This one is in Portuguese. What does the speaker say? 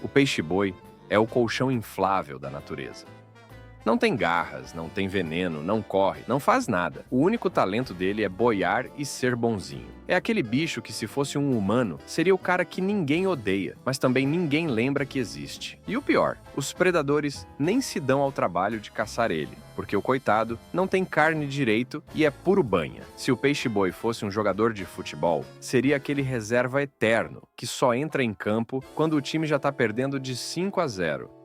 O peixe-boi é o colchão inflável da natureza. Não tem garras, não tem veneno, não corre, não faz nada. O único talento dele é boiar e ser bonzinho. É aquele bicho que, se fosse um humano, seria o cara que ninguém odeia, mas também ninguém lembra que existe. E o pior, os predadores nem se dão ao trabalho de caçar ele, porque o coitado não tem carne direito e é puro banha. Se o peixe-boi fosse um jogador de futebol, seria aquele reserva eterno, que só entra em campo quando o time já tá perdendo de 5-0.